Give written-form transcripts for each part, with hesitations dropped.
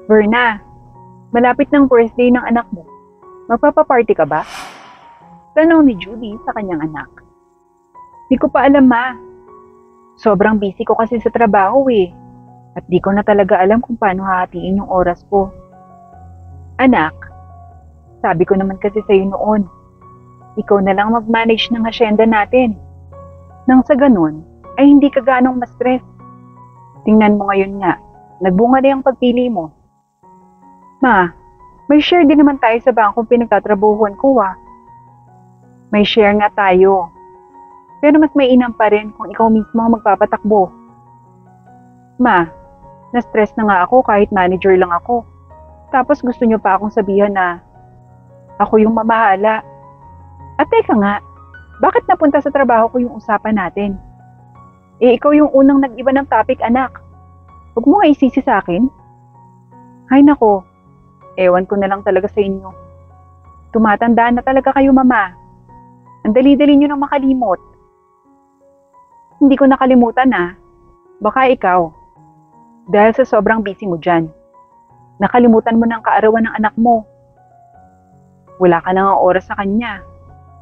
Berna, malapit ng birthday ng anak mo. Magpapaparty ka ba? Tanong ni Judy sa kanyang anak. Di ko pa alam, ma. Sobrang busy ko kasi sa trabaho eh. At di ko na talaga alam kung paano hahatiin yung oras ko. Anak, sabi ko naman kasi sa'yo noon, ikaw na lang mag-manage ng asyenda natin. Nang sa ganun, ay hindi ka ganong ma-stress. Tingnan mo ngayon nga, nagbunga na yung pagpili mo. Ma, may share din naman tayo sa bangkong pinagtatrabuhan ko ah. May share nga tayo. Pero mas mainam pa rin kung ikaw mismo ang magpapatakbo. Ma, na-stress na nga ako kahit manager lang ako. Tapos gusto niyo pa akong sabihan na ako yung mamahala. At teka nga, bakit napunta sa trabaho ko yung usapan natin? Eh ikaw yung unang nag-iba ng topic, anak. Huwag mo nga isisi sa akin. Hay nako, ewan ko na lang talaga sa inyo. Tumatandaan na talaga kayo, mama. Ang dali-dali nyo nang makalimot. Hindi ko nakalimutan ah. Baka ikaw. Dahil sa sobrang busy mo dyan. Nakalimutan mo ng kaarawan ng anak mo. Wala ka na nga oras sa kanya.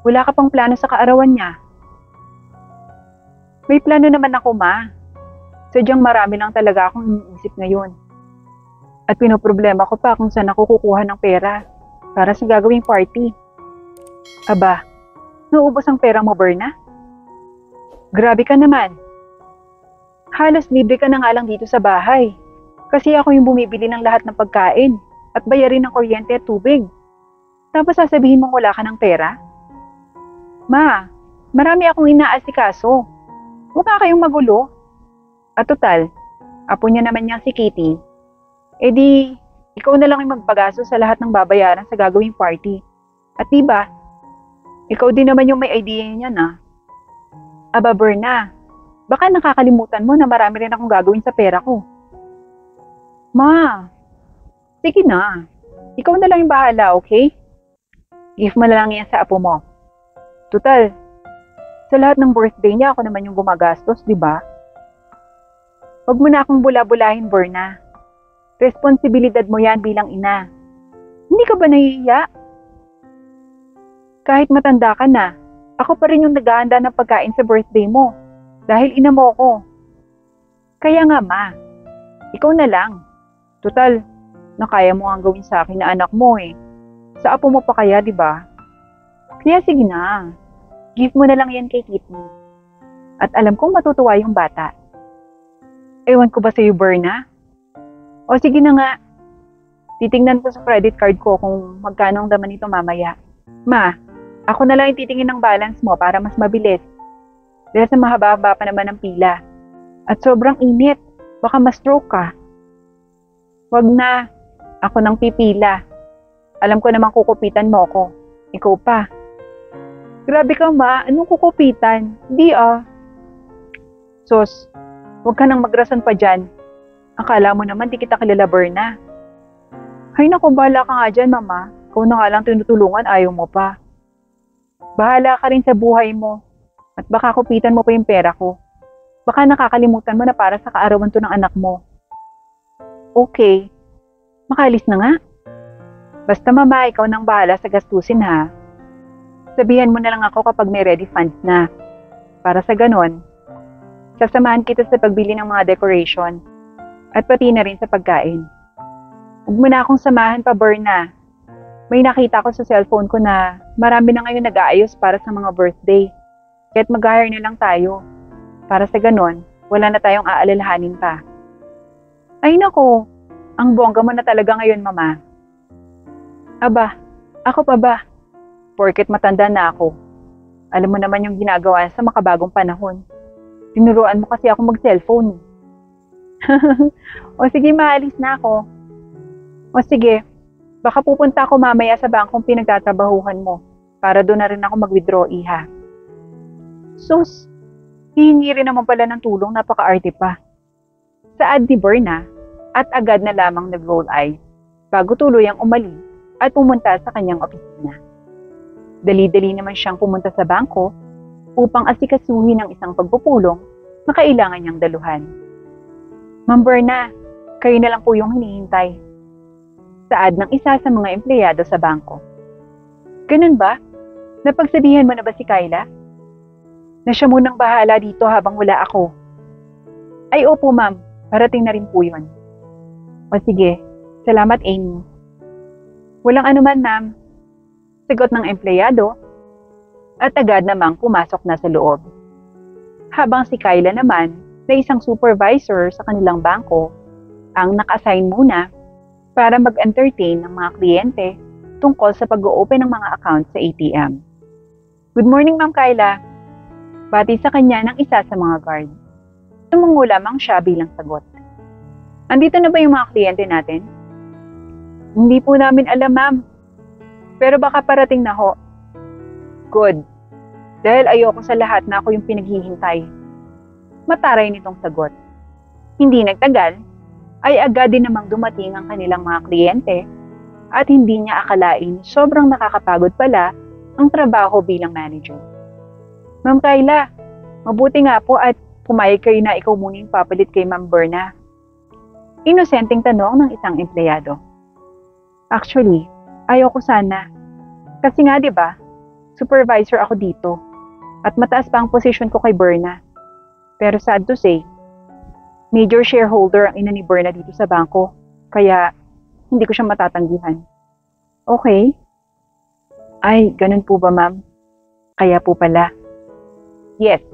Wala ka pang plano sa kaarawan niya. May plano naman ako, ma. Sadyang marami lang talaga akong iniisip ngayon. At pinoproblema ko pa kung saan ako kukuha ng pera para sa gagawing party. Aba, naubos ang pera mo, Berna? Grabe ka naman. Halos libre ka na nga lang dito sa bahay. Kasi ako yung bumibili ng lahat ng pagkain at bayarin ng kuryente at tubig. Tapos sasabihin mong wala ka ng pera? Ma, marami akong inaasikaso. Huwag ka kayong magulo. At total, apo niya naman niyang si Kitty. E di, ikaw na lang yung magpagasto sa lahat ng babayaran sa gagawing party. At diba, ikaw din naman yung may idea niya na. Aba Berna, baka nakakalimutan mo na marami rin akong gagawin sa pera ko. Ma, sige na. Ikaw na lang yung bahala, okay? Give mo na lang yan sa apo mo. Total, sa lahat ng birthday niya, ako naman yung gumagastos, di ba? Huwag mo na akong bula-bulahin, Berna. Responsibilidad mo yan bilang ina. Hindi ka ba nahihiya? Kahit matanda ka na, ako pa rin yung naghahanda ng pagkain sa birthday mo. Dahil ina mo ko. Kaya nga ma, ikaw na lang. Total, nakaya mo ang gawin sa akin na anak mo eh. Sa apo mo pa kaya, di ba? Kaya sige na. Give mo na lang yan kay Kitty. At alam kong matutuwa yung bata. Ewan ko ba sa'yo, Berna? O sige na nga. Titingnan ko sa credit card ko kung magkano ang laman nito mamaya. Ma, ako na lang yung titingin ng balance mo para mas mabilis. Dahil sa mahaba-haba pa naman ang pila. At sobrang init. Baka ma-stroke ka. Wag na. Ako nang pipila. Alam ko namang kukupitan mo ko. Ikaw pa. Grabe ka ma, anong kukupitan? Di ah. Sos, huwag ka nang magrason pa dyan. Akala mo naman di kita kilala, Berna. Hay naku, bahala ka nga dyan, mama. Ikaw na nga lang tinutulungan, ayaw mo pa. Bahala ka rin sa buhay mo. At baka kupitan mo pa yung pera ko. Baka nakakalimutan mo na para sa kaarawan to ng anak mo. Okay. Makalis na nga. Basta mama, ikaw nang bahala sa gastusin ha. Sabihan mo na lang ako kapag may ready funds na. Para sa ganon, sasamahan kita sa pagbili ng mga decoration at pati na rin sa pagkain. Huwag mo na akong samahan pa, Berna. May nakita ko sa cellphone ko na marami na ngayon nag-aayos para sa mga birthday. Kaya't mag-hire na lang tayo. Para sa ganon, wala na tayong aalalahanin pa. Ay nako, ang bongga mo na talaga ngayon, mama. Aba, ako pa ba? Porket matanda na ako. Alam mo naman yung ginagawa sa makabagong panahon. Tinuruan mo kasi ako mag-cellphone. O sige, maalis na ako. O sige, baka pupunta ako mamaya sa bangkong pinagtatrabahuhan mo para doon na rin ako mag-withdraw, iha. Sus, hihingi rin naman pala ng tulong, napaka-arte pa. Saad ni Berna at agad na lamang nag-roll eyes bago tuluyang umalis at pumunta sa kanyang opisina. Dali-dali naman siyang pumunta sa bangko upang asikasuhin ang isang pagpupulong na kailangan niyang daluhan. Ma'am Berna, kayo na lang po yung hinihintay. saad ng isa sa mga empleyado sa bangko. Ganun ba? Napagsabihan mo na ba si Kyla? Na siya munang bahala dito habang wala ako. Ay opo ma'am, parating na rin po yun. O sige, salamat Amy. Walang anuman ma'am. Sagot ng empleyado at agad namang pumasok na sa loob. Habang si Kyla naman na isang supervisor sa kanilang bangko ang naka-assign muna para mag-entertain ng mga kliyente tungkol sa pag-o-open ng mga account sa ATM. Good morning Ma'am Kyla. Bati sa kanya ng isa sa mga guard. Tumungo lamang siya bilang sagot. Andito na ba yung mga kliyente natin? Hindi po namin alam ma'am. Pero baka parating na ho. Good. Dahil ayoko sa lahat na ako yung pinaghihintay. Mataray nitong sagot. Hindi nagtagal, ay agad din namang dumating ang kanilang mga kliyente at hindi niya akalain sobrang nakakapagod pala ang trabaho bilang manager. Ma'am Kyla, mabuti nga po at pumayag kayo na ikaw muna yung papalit kay Ma'am Berna. Inosenteng tanong ng isang empleyado. Actually, ayoko sana. Kasi nga 'di ba, supervisor ako dito at mataas pa ang posisyon ko kay Berna. Pero sad to say, major shareholder ang ina ni Berna dito sa bangko, kaya hindi ko siya matatanggihan. Okay? Ay, ganun po ba ma'am? Kaya po pala. Yes.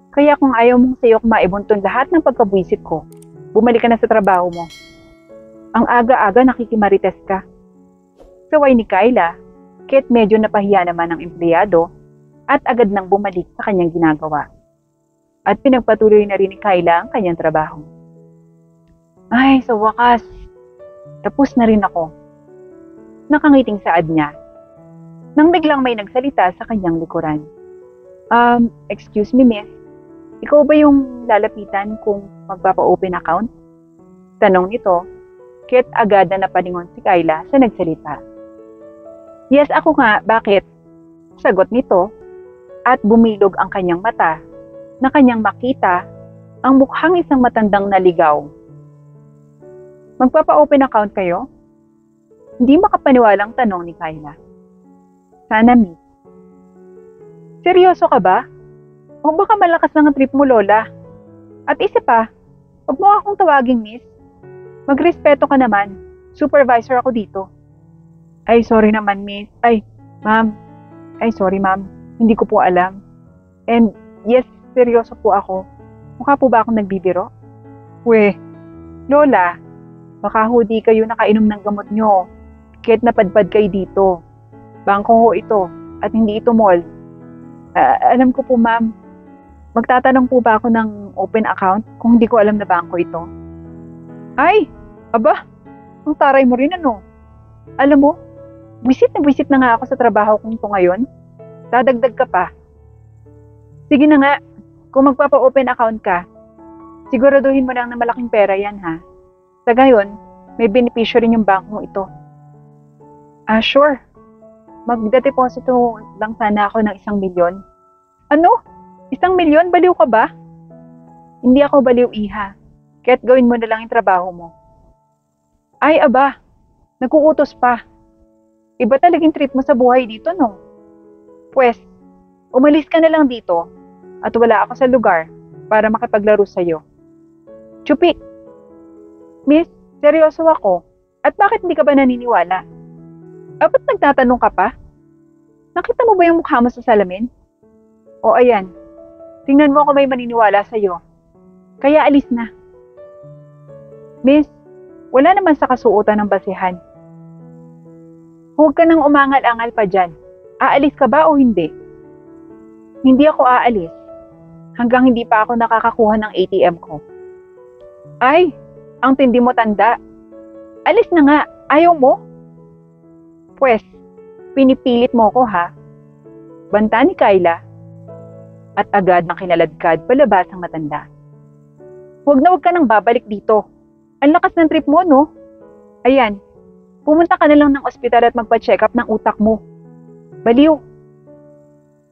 Kaya kung ayaw mong sa'yo maibunton lahat ng pagkabwisit ko, bumalik ka na sa trabaho mo. Ang aga-aga nakikimarites ka. Saway ni Kyla, kahit medyo napahiya naman ang empleyado at agad nang bumalik sa kanyang ginagawa. At pinagpatuloy na rin ni Kyla ang kanyang trabaho. Ay, sa wakas, tapos na rin ako. Nakangiting saad niya. Nang biglang may nagsalita sa kanyang likuran. Excuse me miss, ikaw ba yung lalapitan kung magpapa-open account? Tanong nito, kaya't agad na napalingon si Kyla sa nagsalita. Yes, ako nga, bakit? Sagot nito, at bumilog ang kanyang mata na kanyang makita ang mukhang isang matandang naligaw. Magpapa-open account kayo? Hindi makapaniwalang tanong ni Kyla. Sana miss. Seryoso ka ba? O baka malakas lang ang trip mo, Lola? At isa pa, huwag mo akong tawaging miss. Magrespeto ka naman. Supervisor ako dito. Ay, sorry naman, miss. Ay, ma'am. Ay, sorry, ma'am. Hindi ko po alam. And yes, seryoso po ako. Mukha po ba akong nagbibiro? We, Lola, baka di kayo nakainom ng gamot nyo. Kahit napadpad kayo dito. Bangko ho ito at hindi ito mall. Alam ko po ma'am, magtatanong po ba ako ng open account kung hindi ko alam na bangko ito? Ay, aba, ang taray mo rin ano. Alam mo, wisit na nga ako sa trabaho kong ito ngayon. Dadagdag ka pa. Sige na nga, kung magpapa-open account ka, siguraduhin mo lang na malaking pera yan ha. Sa gayon, may benepisyo rin yung bangko ito. Sure. Magdedeposito lang sana ako ng 1 milyon. Ano? 1 milyon? Baliw ka ba? Hindi ako baliw, iha. Kaya't gawin mo na lang yung trabaho mo. Ay, aba. Nag-uutos pa. Iba talagang trip mo sa buhay dito, no? Pwes, umalis ka na lang dito at wala ako sa lugar para makipaglaro sa'yo. Chupi! Miss, seryoso ako. At bakit hindi ka ba naniniwala? Ba't nagtatanong ka pa? Nakita mo ba yung mukha mo sa salamin? O ayan, tingnan mo kung may maniniwala sa'yo. Kaya alis na. Miss, wala naman sa kasuotan ng basihan. Huwag ka nang umangal-angal pa dyan. Aalis ka ba o hindi? Hindi ako aalis. Hanggang hindi pa ako nakakakuha ng ATM ko. Ay, ang tindi mo tanda. Alis na nga, ayaw mo? Pwes, pinipilit mo ko ha. Banta ni Kyla at agad na kinaladkad palabas ang matanda. Huwag ka nang babalik dito. Ang lakas ng trip mo, no? Ayan, pumunta ka na lang ng ospital at magpa-check up ng utak mo. Baliw.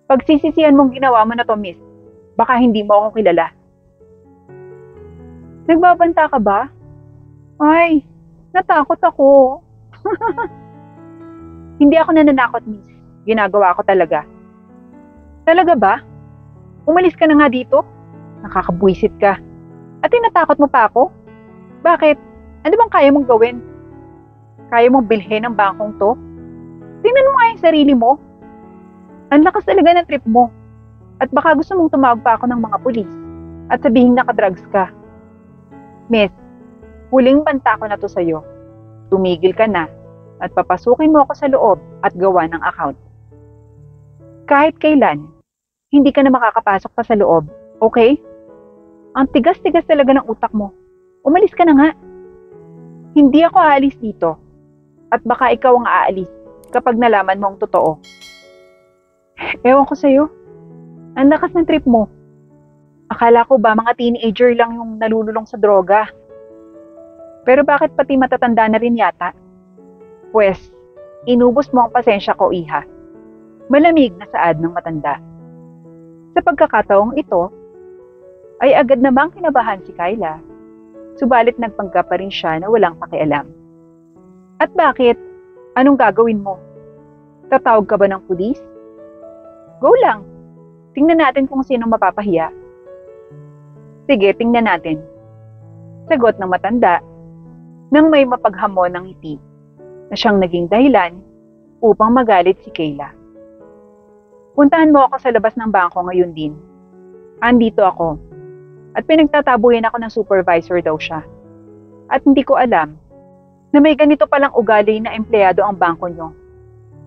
Pagsisisihan mong ginawa mo na to, miss. Baka hindi mo ako kilala. Nagbabanta ka ba? Ay, natakot ako. Hindi ako nananakot, miss. Ginagawa ko talaga. Talaga ba? Umalis ka na nga dito? Nakakabwisit ka. At tinatakot mo pa ako? Bakit? Ano bang kaya mong gawin? Kaya mong bilhin ang bangkong to? Tingnan mo nga yung sarili mo. Ang lakas talaga ng trip mo. At baka gusto mong tumawag pa ako ng mga pulis at sabihin nakadrugs ka. Miss, huling banta ko na to sa'yo. Tumigil ka na at papasukin mo ako sa loob at gawa ng account. Kahit kailan, hindi ka na makakapasok pa sa loob, okay? Ang tigas-tigas talaga ng utak mo. Umalis ka na nga. Hindi ako aalis dito. At baka ikaw ang aalis kapag nalaman mo ang totoo. Ewan ko sa'yo. Ang lakas ng trip mo. Akala ko ba mga teenager lang yung nalululong sa droga? Pero bakit pati matatanda na rin yata? Pwes, inubos mo ang pasensya ko, iha. Malamig na saad ng matanda. Sa pagkakataong ito, ay agad namang kinabahan si Kyla. Subalit nagpanggap pa rin siya na walang pakialam. At bakit? Anong gagawin mo? Tatawag ka ba ng pulis? Go lang. Tingnan natin kung sino mapapahiya. Sige, tingnan natin. Sagot ng matanda nang may mapaghamon ng ngiti na siyang naging dahilan upang magalit si Kyla. Puntahan mo ako sa labas ng bangko ngayon din. Andito ako. At pinagtatabuyan ako ng supervisor daw siya. At hindi ko alam na may ganito palang ugali na empleyado ang bangko nyo.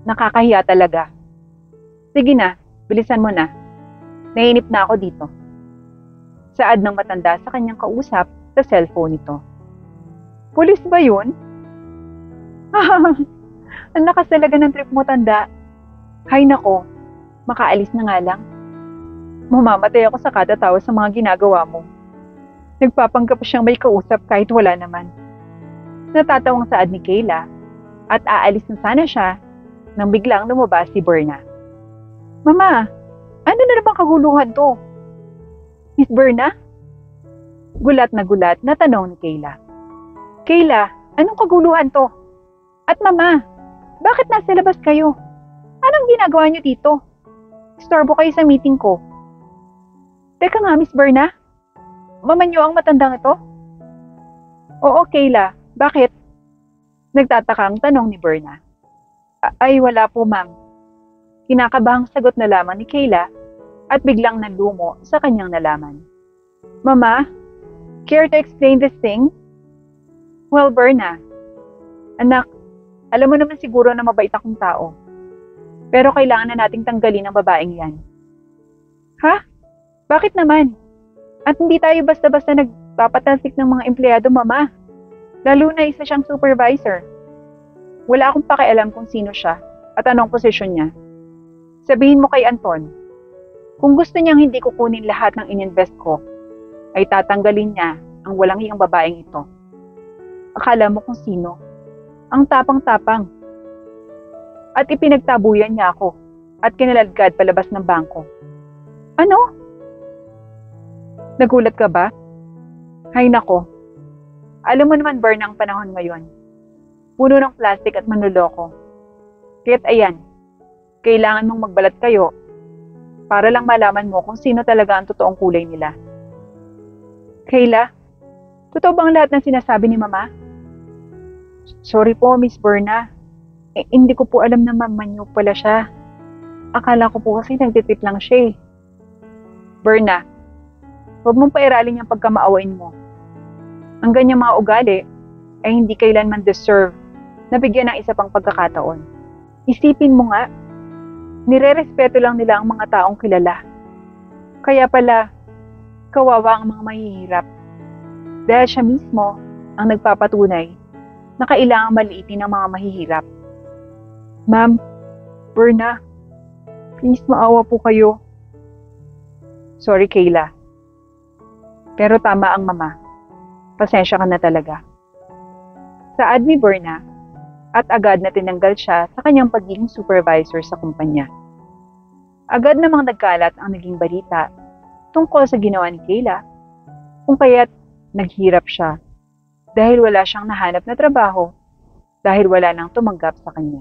Nakakahiya talaga. Sige na, bilisan mo na. Nainip na ako dito. Saad ng matanda sa kanyang kausap sa cellphone nito. Pulis ba yun? Ang lakas talaga ng trip mo, tanda. Hay nako, makaalis na nga lang. Mamamatay ako sa katatawa sa mga ginagawa mo. Nagpapanggap siyang may kausap kahit wala naman. Natatawang saad ni Kyla at aalis na sana siya nang biglang lumabas si Berna. Mama, ano na bang kaguluhan to? Miss Berna? Gulat na tanong ni Kyla. Kyla, anong kaguluhan to? At mama, bakit nasa labas kayo? Anong ginagawa niyo dito? Istorbo kayo sa meeting ko. Teka nga, Miss Berna? Mama niyo ang matandang ito? Oo, Kyla. Bakit? Nagtataka ang tanong ni Berna. Ay, wala po, ma'am. Kinakabahang sagot na lamang ni Kyla at biglang nalumo sa kanyang nalaman. Mama, care to explain this thing? Well, Berna, anak, alam mo naman siguro na mabait akong tao. Pero kailangan na nating tanggalin ang babaeng yan. Ha? Bakit naman? At hindi tayo basta-basta nagpapatalsik ng mga empleyado, mama. Lalo na isa siyang supervisor. Wala akong pakialam kung sino siya at anong posisyon niya. Sabihin mo kay Anton, kung gusto niyang hindi kukunin lahat ng ininvest ko, ay tatanggalin niya ang walang iyang babaeng ito. Akala mo kung sino? Ang tapang-tapang. At ipinagtabuyan niya ako at kinaladkad palabas ng bangko. Ano? Nagulat ka ba? Hay nako. Alam mo naman, Bern, ang panahon ngayon. Puno ng plastic at manloloko. Kaya't ayan, kailangan mong magbalat kayo para lang malaman mo kung sino talaga ang totoong kulay nila. Kayla, totoo bang lahat ng sinasabi ni Mama? Sorry po, Miss Berna. Hindi ko po alam na mama niyo pala siya. Akala ko po kasi nagtitip lang siya eh. Berna, huwag mong pairalin yung pagkamaawain mo. Ang ganyang mga ugali ay hindi kailanman deserve na bigyan ng isa pang pagkakataon. Isipin mo nga, nire-respeto lang nila ang mga taong kilala. Kaya pala, kawawa ang mga mahihirap. Dahil siya mismo ang nagpapatunay na kailangang maliitin ang mga mahihirap. Ma'am, Berna, please maawa po kayo. Sorry, Kayla. Pero tama ang mama. Pasensya ka na talaga. Saad ni Berna, at agad na tinanggal siya sa kanyang pagiging supervisor sa kumpanya. Agad namang nagkalat ang naging balita tungkol sa ginawa ni Kayla, kung kaya't naghirap siya dahil wala siyang nahanap na trabaho dahil wala nang tumanggap sa kanya.